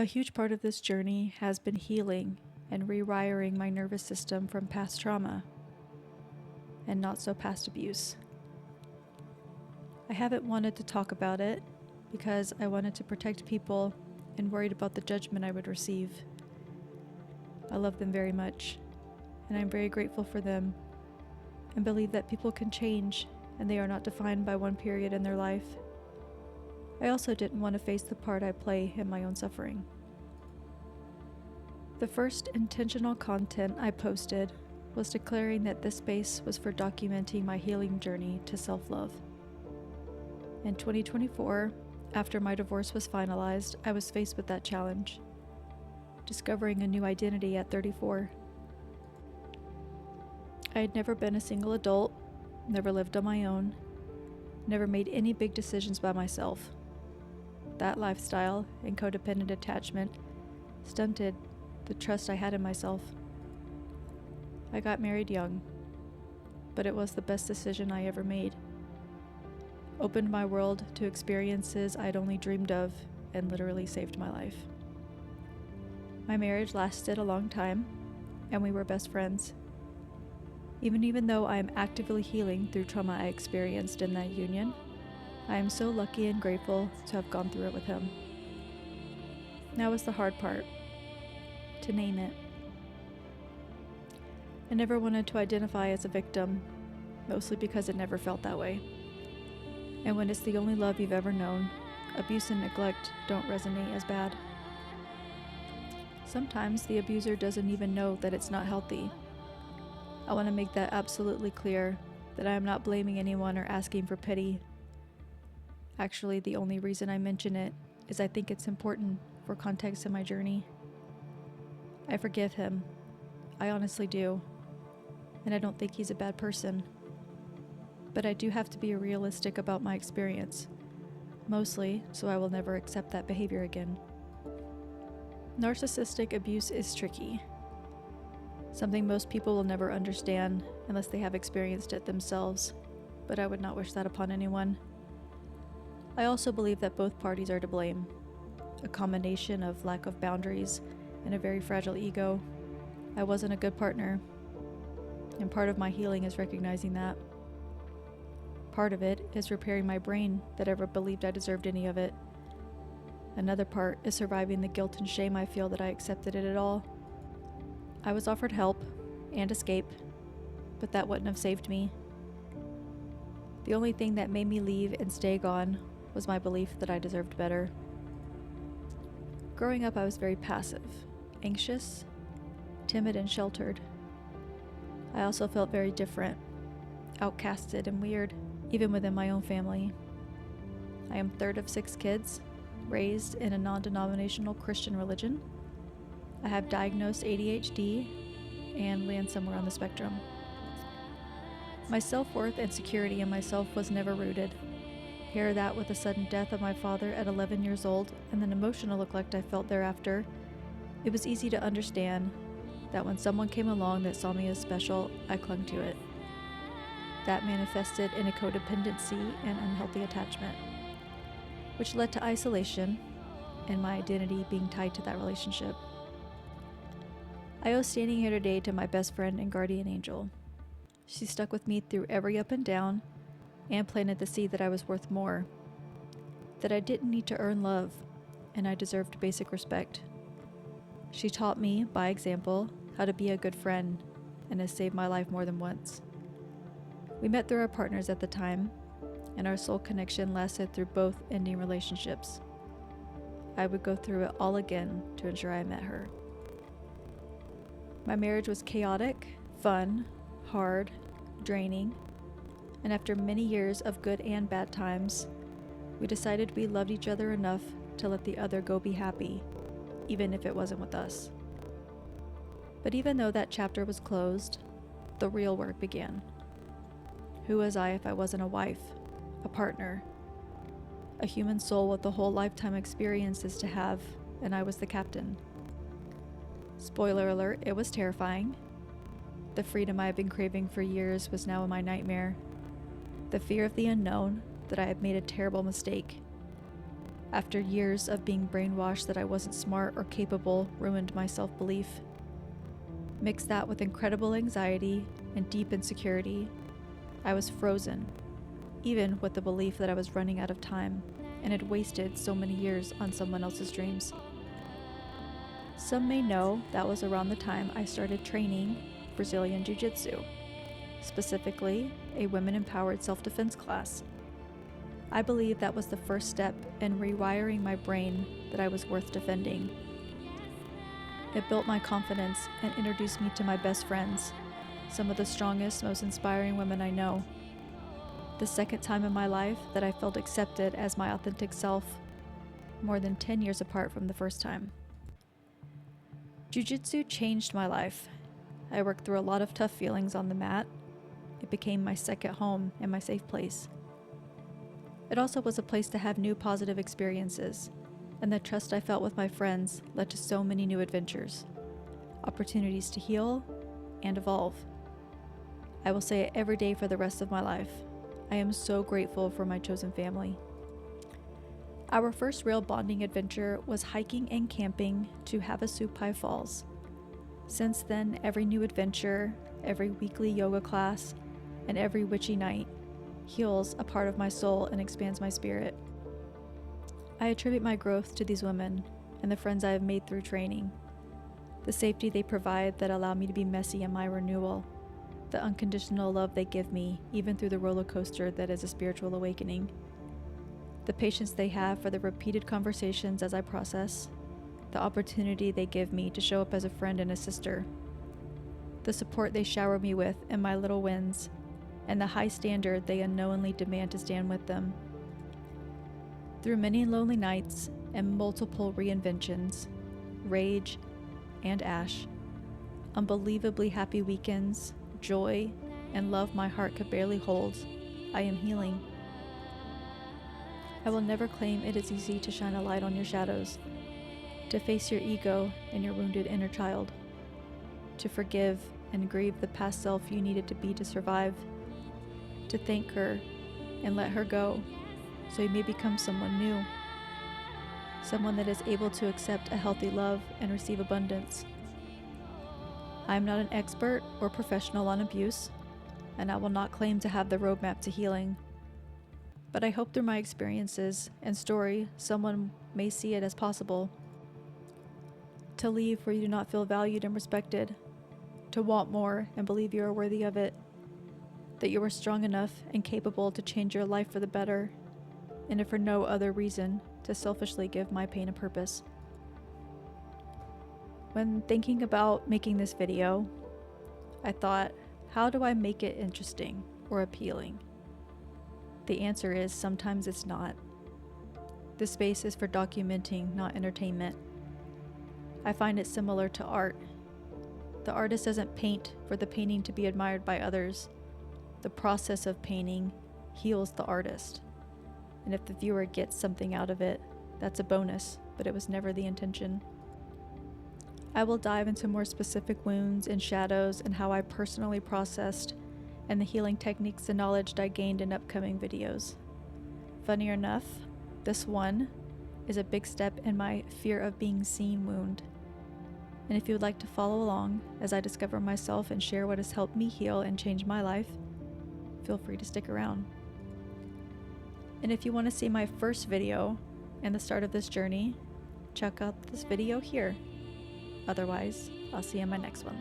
A huge part of this journey has been healing and rewiring my nervous system from past trauma and not so past abuse. I haven't wanted to talk about it because I wanted to protect people and worried about the judgment I would receive. I love them very much, and I'm very grateful for them, and believe that people can change and they are not defined by one period in their life. I also didn't want to face the part I play in my own suffering. The first intentional content I posted was declaring that this space was for documenting my healing journey to self-love. In 2024, after my divorce was finalized, I was faced with that challenge, discovering a new identity at 34. I had never been a single adult, never lived on my own, never made any big decisions by myself. That lifestyle and codependent attachment stunted the trust I had in myself. I got married young, but it was the best decision I ever made. Opened my world to experiences I'd only dreamed of and literally saved my life. My marriage lasted a long time, and we were best friends. Even though I am actively healing through trauma I experienced in that union, I am so lucky and grateful to have gone through it with him. Now is the hard part, to name it. I never wanted to identify as a victim, mostly because it never felt that way. And when it's the only love you've ever known, abuse and neglect don't resonate as bad. Sometimes the abuser doesn't even know that it's not healthy. I want to make that absolutely clear, that I am not blaming anyone or asking for pity. Actually, the only reason I mention it is I think it's important for context in my journey. I forgive him. I honestly do. And I don't think he's a bad person. But I do have to be realistic about my experience, mostly so I will never accept that behavior again. Narcissistic abuse is tricky. Something most people will never understand unless they have experienced it themselves, but I would not wish that upon anyone. I also believe that both parties are to blame. A combination of lack of boundaries and a very fragile ego. I wasn't a good partner, and part of my healing is recognizing that. Part of it is repairing my brain that ever believed I deserved any of it. Another part is surviving the guilt and shame I feel that I accepted it at all. I was offered help and escape, but that wouldn't have saved me. The only thing that made me leave and stay gone was my belief that I deserved better. Growing up, I was very passive, anxious, timid, and sheltered. I also felt very different, outcasted and weird, even within my own family. I am third of 6 kids, raised in a non-denominational Christian religion. I have diagnosed ADHD and land somewhere on the spectrum. My self-worth and security in myself was never rooted. Pair that with the sudden death of my father at 11 years old and the emotional neglect I felt thereafter, it was easy to understand that when someone came along that saw me as special, I clung to it. That manifested in a codependency and unhealthy attachment, which led to isolation and my identity being tied to that relationship. I owe standing here today to my best friend and guardian angel. She stuck with me through every up and down and planted the seed that I was worth more, that I didn't need to earn love, and I deserved basic respect. She taught me, by example, how to be a good friend, and has saved my life more than once. We met through our partners at the time, and our soul connection lasted through both ending relationships. I would go through it all again to ensure I met her. My marriage was chaotic, fun, hard, draining, and after many years of good and bad times, we decided we loved each other enough to let the other go be happy, even if it wasn't with us. But even though that chapter was closed, the real work began. Who was I if I wasn't a wife, a partner, a human soul with a whole lifetime experiences to have, and I was the captain? Spoiler alert, it was terrifying. The freedom I had been craving for years was now my nightmare. The fear of the unknown, that I had made a terrible mistake. After years of being brainwashed that I wasn't smart or capable ruined my self-belief. Mix that with incredible anxiety and deep insecurity. I was frozen, even with the belief that I was running out of time and had wasted so many years on someone else's dreams. Some may know that was around the time I started training Brazilian jiu-jitsu, specifically a women-empowered self-defense class. I believe that was the first step in rewiring my brain that I was worth defending. It built my confidence and introduced me to my best friends, some of the strongest, most inspiring women I know. The second time in my life that I felt accepted as my authentic self, more than 10 years apart from the first time. Jiu-jitsu changed my life. I worked through a lot of tough feelings on the mat. It became my second home and my safe place. It also was a place to have new positive experiences, and the trust I felt with my friends led to so many new adventures, opportunities to heal and evolve. I will say it every day for the rest of my life. I am so grateful for my chosen family. Our first real bonding adventure was hiking and camping to Havasupai Falls. Since then, every new adventure, every weekly yoga class, and every witchy night heals a part of my soul and expands my spirit. I attribute my growth to these women and the friends I have made through training, the safety they provide that allow me to be messy in my renewal, the unconditional love they give me even through the roller coaster that is a spiritual awakening, the patience they have for the repeated conversations as I process, the opportunity they give me to show up as a friend and a sister, the support they shower me with in my little wins, and the high standard they unknowingly demand to stand with them. Through many lonely nights and multiple reinventions, rage and ash, unbelievably happy weekends, joy, and love my heart could barely hold, I am healing. I will never claim it is easy to shine a light on your shadows, to face your ego and your wounded inner child, to forgive and grieve the past self you needed to be to survive, to thank her and let her go so you may become someone new, someone that is able to accept a healthy love and receive abundance. I am not an expert or professional on abuse, and I will not claim to have the roadmap to healing, but I hope through my experiences and story someone may see it as possible. To leave where you do not feel valued and respected, to want more and believe you are worthy of it, that you are strong enough and capable to change your life for the better, and if for no other reason, to selfishly give my pain a purpose. When thinking about making this video, I thought, how do I make it interesting or appealing? The answer is sometimes it's not. This space is for documenting, not entertainment. I find it similar to art. The artist doesn't paint for the painting to be admired by others. The process of painting heals the artist. And if the viewer gets something out of it, that's a bonus, but it was never the intention. I will dive into more specific wounds and shadows and how I personally processed and the healing techniques and knowledge I gained in upcoming videos. Funny enough, this one is a big step in my fear of being seen wound. And if you would like to follow along as I discover myself and share what has helped me heal and change my life, feel free to stick around. And if you want to see my first video and the start of this journey, check out this video here. Otherwise, I'll see you in my next one.